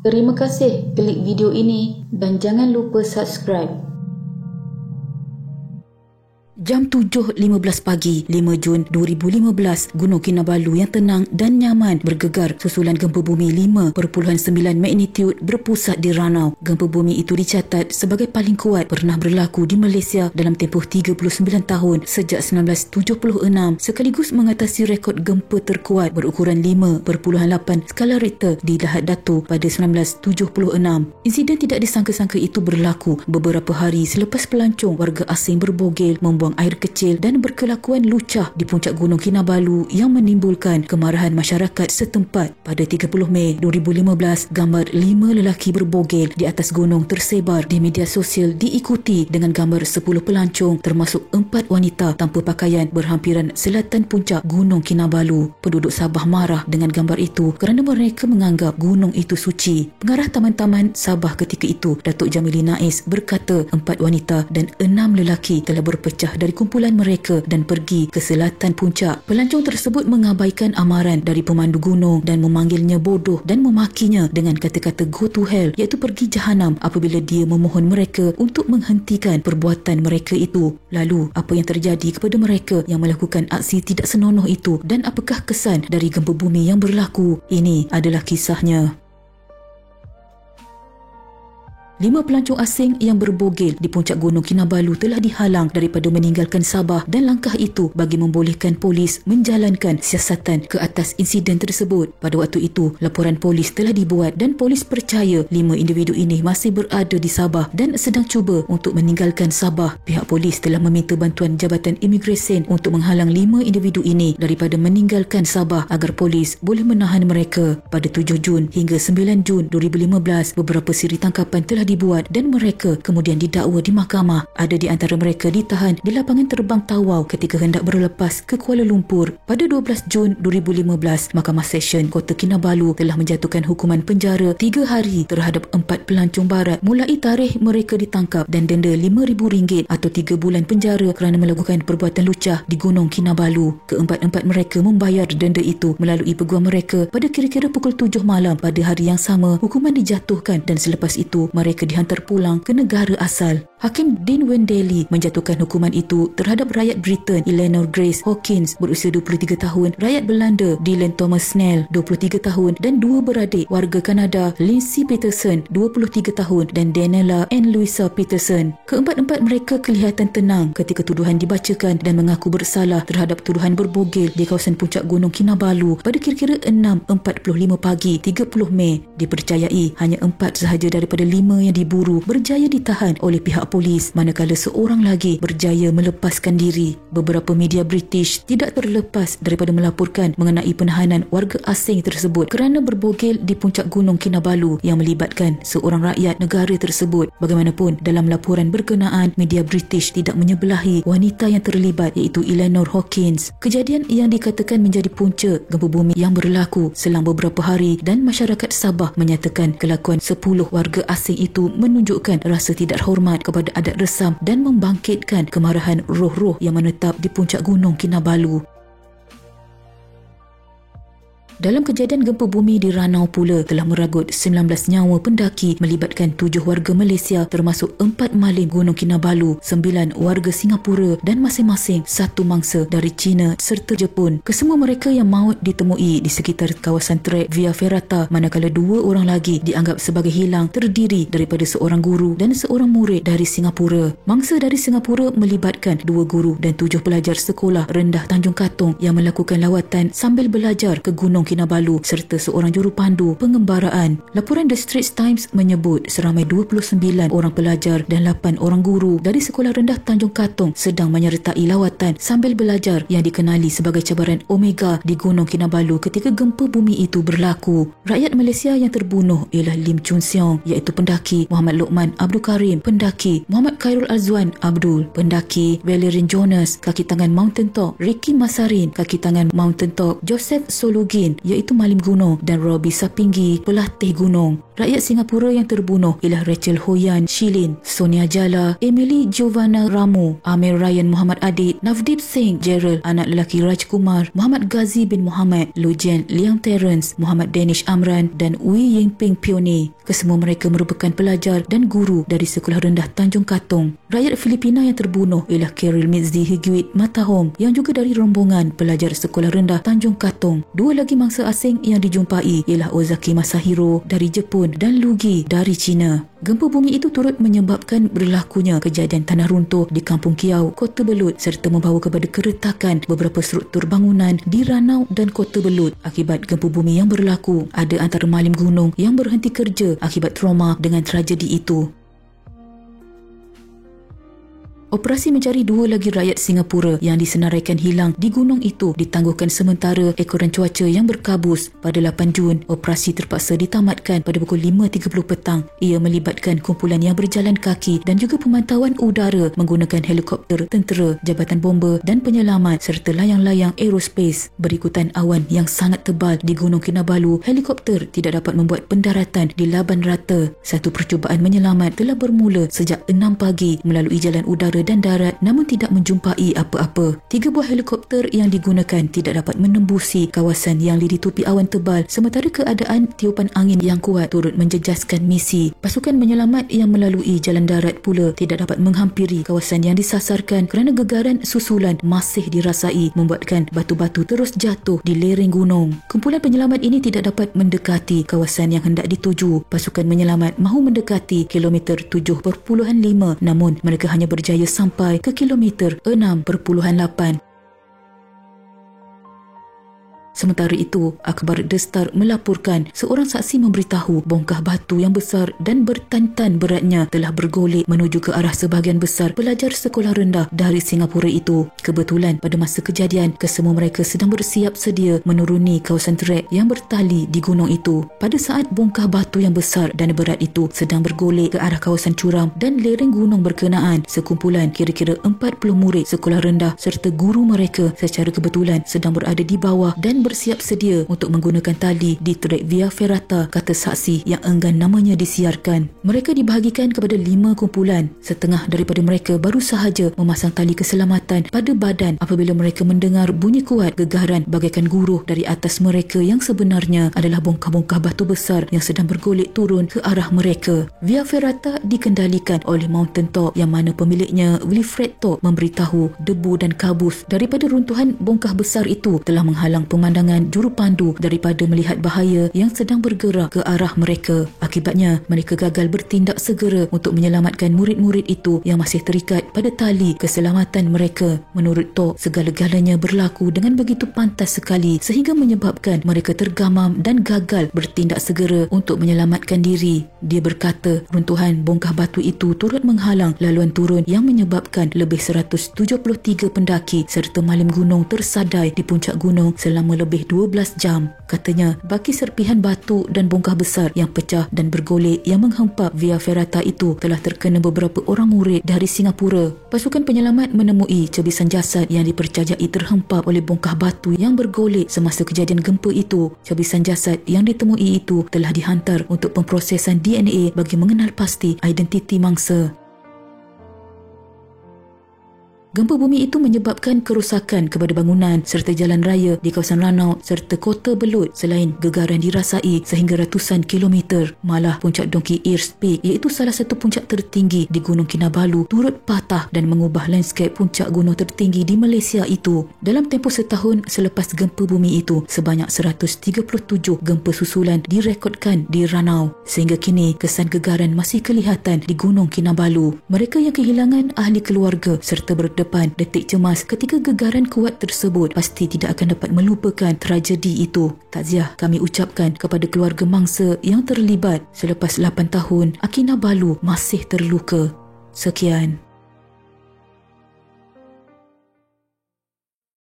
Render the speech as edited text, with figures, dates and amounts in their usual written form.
Terima kasih klik video ini dan jangan lupa subscribe. Jam 7.15 pagi, 5 Jun 2015, Gunung Kinabalu yang tenang dan nyaman bergegar susulan gempa bumi 5.9 magnitude berpusat di Ranau. Gempa bumi itu dicatat sebagai paling kuat pernah berlaku di Malaysia dalam tempoh 39 tahun sejak 1976, sekaligus mengatasi rekod gempa terkuat berukuran 5.8 skala Richter di Lahad Datu pada 1976. Insiden tidak disangka-sangka itu berlaku beberapa hari selepas pelancong warga asing berbogel membuang air kecil dan berkelakuan lucah di puncak Gunung Kinabalu yang menimbulkan kemarahan masyarakat setempat. Pada 30 Mei 2015, gambar 5 lelaki berbogel di atas gunung tersebar di media sosial diikuti dengan gambar 10 pelancong termasuk 4 wanita tanpa pakaian berhampiran selatan puncak Gunung Kinabalu. Penduduk Sabah marah dengan gambar itu kerana mereka menganggap gunung itu suci. Pengarah Taman-Taman Sabah ketika itu, Datuk Jamili Nais, berkata 4 wanita dan 6 lelaki telah berpecah dari kumpulan mereka dan pergi ke selatan puncak. Pelancong tersebut mengabaikan amaran dari pemandu gunung dan memanggilnya bodoh dan memakinya dengan kata-kata go to hell, iaitu pergi jahanam, apabila dia memohon mereka untuk menghentikan perbuatan mereka itu. Lalu, apa yang terjadi kepada mereka yang melakukan aksi tidak senonoh itu dan apakah kesan dari gempa bumi yang berlaku? Ini adalah kisahnya. 5 pelancong asing yang berbogel di puncak Gunung Kinabalu telah dihalang daripada meninggalkan Sabah dan langkah itu bagi membolehkan polis menjalankan siasatan ke atas insiden tersebut. Pada waktu itu, laporan polis telah dibuat dan polis percaya 5 individu ini masih berada di Sabah dan sedang cuba untuk meninggalkan Sabah. Pihak polis telah meminta bantuan Jabatan Imigresen untuk menghalang 5 individu ini daripada meninggalkan Sabah agar polis boleh menahan mereka. Pada 7 Jun hingga 9 Jun 2015, beberapa siri tangkapan telah dibuat dan mereka kemudian didakwa di mahkamah. Ada di antara mereka ditahan di lapangan terbang Tawau ketika hendak berlepas ke Kuala Lumpur. Pada 12 Jun 2015, Mahkamah Session Kota Kinabalu telah menjatuhkan hukuman penjara 3 hari terhadap 4 pelancong barat mulai tarikh mereka ditangkap dan denda RM5,000 atau 3 bulan penjara kerana melakukan perbuatan lucah di Gunung Kinabalu. Keempat-empat mereka membayar denda itu melalui peguam mereka pada kira-kira pukul 7 malam pada hari yang sama. Hukuman dijatuhkan dan selepas itu mereka dihantar pulang ke negara asal. Hakim Dean Wendell menjatuhkan hukuman itu terhadap rakyat Britain Eleanor Grace Hawkins berusia 23 tahun, rakyat Belanda Dylan Thomas Snell 23 tahun dan 2 beradik warga Kanada Lindsay Peterson 23 tahun dan Daniela and Louisa Peterson. Keempat-empat mereka kelihatan tenang ketika tuduhan dibacakan dan mengaku bersalah terhadap tuduhan berbogel di kawasan puncak Gunung Kinabalu pada kira-kira 6.45 pagi 30 Mei. Dipercayai hanya 4 sahaja daripada 5 yang diburu berjaya ditahan oleh pihak polis, manakala seorang lagi berjaya melepaskan diri. Beberapa media British tidak terlepas daripada melaporkan mengenai penahanan warga asing tersebut kerana berbogel di puncak Gunung Kinabalu yang melibatkan seorang rakyat negara tersebut. Bagaimanapun, dalam laporan berkenaan, media British tidak menyebelahi wanita yang terlibat, iaitu Eleanor Hawkins. Kejadian yang dikatakan menjadi punca gempa bumi yang berlaku selang beberapa hari dan masyarakat Sabah menyatakan kelakuan 10 warga asing itu menunjukkan rasa tidak hormat kepada adat resam dan membangkitkan kemarahan roh-roh yang menetap di puncak Gunung Kinabalu. Dalam kejadian gempa bumi di Ranau pula telah meragut 19 nyawa pendaki melibatkan 7 warga Malaysia termasuk 4 malim Gunung Kinabalu, 9 warga Singapura dan masing-masing 1 mangsa dari China serta Jepun. Kesemua mereka yang maut ditemui di sekitar kawasan trek Via Ferrata, manakala 2 orang lagi dianggap sebagai hilang, terdiri daripada seorang guru dan seorang murid dari Singapura. Mangsa dari Singapura melibatkan 2 guru dan 7 pelajar sekolah rendah Tanjung Katong yang melakukan lawatan sambil belajar ke Gunung Kinabalu serta seorang jurupandu pengembaraan. Laporan The Straits Times menyebut seramai 29 orang pelajar dan 8 orang guru dari Sekolah Rendah Tanjung Katong sedang menyertai lawatan sambil belajar yang dikenali sebagai cabaran Omega di Gunung Kinabalu ketika gempa bumi itu berlaku. Rakyat Malaysia yang terbunuh ialah Lim Chun Siong, iaitu pendaki Muhammad Lokman Abdul Karim, pendaki Muhammad Khairul Azwan Abdul, pendaki Valerian Jonas, kaki tangan Mountain Top, Ricky Masarin, kaki tangan Mountain Top, Joseph Solugin, iaitu malim gunung, dan Robbie Sapinggi, pelatih gunung. Rakyat Singapura yang terbunuh ialah Rachel Hoyan Shilin, Sonia Jala, Emily Giovanna Ramo, Amir Ryan Muhammad Adit, Navdeep Singh Gerald, anak lelaki Raj Kumar, Muhammad Ghazi bin Muhammad, Lujen Liang Terence, Muhammad Danish Amran dan Wee Yingping Pione. Kesemua mereka merupakan pelajar dan guru dari Sekolah Rendah Tanjung Katong. Rakyat Filipina yang terbunuh ialah Khairil Mizzi Higuit Matahom yang juga dari rombongan pelajar Sekolah Rendah Tanjung Katong. Dua lagi mangsa asing yang dijumpai ialah Ozaki Masahiro dari Jepun dan Lugi dari China. Gempa bumi itu turut menyebabkan berlakunya kejadian tanah runtuh di Kampung Kiau, Kota Belud serta membawa kepada keretakan beberapa struktur bangunan di Ranau dan Kota Belud akibat gempa bumi yang berlaku. Ada antara malim gunung yang berhenti kerja akibat trauma dengan tragedi itu. Operasi mencari dua lagi rakyat Singapura yang disenaraikan hilang di gunung itu ditangguhkan sementara ekoran cuaca yang berkabus. Pada 8 Jun, operasi terpaksa ditamatkan pada pukul 5.30 petang. Ia melibatkan kumpulan yang berjalan kaki dan juga pemantauan udara menggunakan helikopter tentera, jabatan bomba dan penyelamat serta layang-layang aerospace. Berikutan awan yang sangat tebal di Gunung Kinabalu, helikopter tidak dapat membuat pendaratan di laban rata. Satu percubaan menyelamat telah bermula sejak 6 pagi melalui jalan udara dan darat namun tidak menjumpai apa-apa. 3 buah helikopter yang digunakan tidak dapat menembusi kawasan yang ditutupi awan tebal sementara keadaan tiupan angin yang kuat turut menjejaskan misi. Pasukan penyelamat yang melalui jalan darat pula tidak dapat menghampiri kawasan yang disasarkan kerana gegaran susulan masih dirasai membuatkan batu-batu terus jatuh di lereng gunung. Kumpulan penyelamat ini tidak dapat mendekati kawasan yang hendak dituju. Pasukan penyelamat mahu mendekati kilometer 7.5 namun mereka hanya berjaya sampai ke kilometer 6.8. Sementara itu, akhbar The Star melaporkan seorang saksi memberitahu bongkah batu yang besar dan bertantan beratnya telah bergolek menuju ke arah sebahagian besar pelajar sekolah rendah dari Singapura itu. Kebetulan pada masa kejadian, kesemua mereka sedang bersiap sedia menuruni kawasan trek yang bertali di gunung itu. Pada saat bongkah batu yang besar dan berat itu sedang bergolek ke arah kawasan curam dan lereng gunung berkenaan, sekumpulan kira-kira 40 murid sekolah rendah serta guru mereka secara kebetulan sedang berada di bawah dan bersiap sedia untuk menggunakan tali di trek Via Ferrata, kata saksi yang enggan namanya disiarkan. Mereka dibahagikan kepada 5 kumpulan. Setengah daripada mereka baru sahaja memasang tali keselamatan pada badan apabila mereka mendengar bunyi kuat gegaran bagaikan guruh dari atas mereka yang sebenarnya adalah bongkah-bongkah batu besar yang sedang bergolek turun ke arah mereka. Via Ferrata dikendalikan oleh Mountain Top yang mana pemiliknya Wilfred Top memberitahu debu dan kabus daripada runtuhan bongkah besar itu telah menghalang pemandangan juru pandu daripada melihat bahaya yang sedang bergerak ke arah mereka. Akibatnya, mereka gagal bertindak segera untuk menyelamatkan murid-murid itu yang masih terikat pada tali keselamatan mereka. Menurut Tok, segala-galanya berlaku dengan begitu pantas sekali sehingga menyebabkan mereka tergamam dan gagal bertindak segera untuk menyelamatkan diri. Dia berkata, runtuhan bongkah batu itu turut menghalang laluan turun yang menyebabkan lebih 173 pendaki serta malim gunung tersadai di puncak gunung selama lebih 12 jam. Katanya, baki serpihan batu dan bongkah besar yang pecah dan bergolek yang menghempap Via Ferrata itu telah terkena beberapa orang murid dari Singapura. Pasukan penyelamat menemui cebisan jasad yang dipercayai terhempap oleh bongkah batu yang bergolek semasa kejadian gempa itu. Cebisan jasad yang ditemui itu telah dihantar untuk pemprosesan DNA bagi mengenal pasti identiti mangsa. Gempa bumi itu menyebabkan kerosakan kepada bangunan serta jalan raya di kawasan Ranau serta Kota Belud selain gegaran dirasai sehingga ratusan kilometer. Malah puncak Donkey Ears Peak iaitu salah satu puncak tertinggi di Gunung Kinabalu turut patah dan mengubah lanskap puncak gunung tertinggi di Malaysia itu. Dalam tempoh setahun selepas gempa bumi itu, sebanyak 137 gempa susulan direkodkan di Ranau. Sehingga kini kesan gegaran masih kelihatan di Gunung Kinabalu. Mereka yang kehilangan ahli keluarga serta detik cemas ketika gegaran kuat tersebut pasti tidak akan dapat melupakan tragedi itu. Takziah kami ucapkan kepada keluarga mangsa yang terlibat. Selepas 8 tahun, Kinabalu masih terluka. Sekian.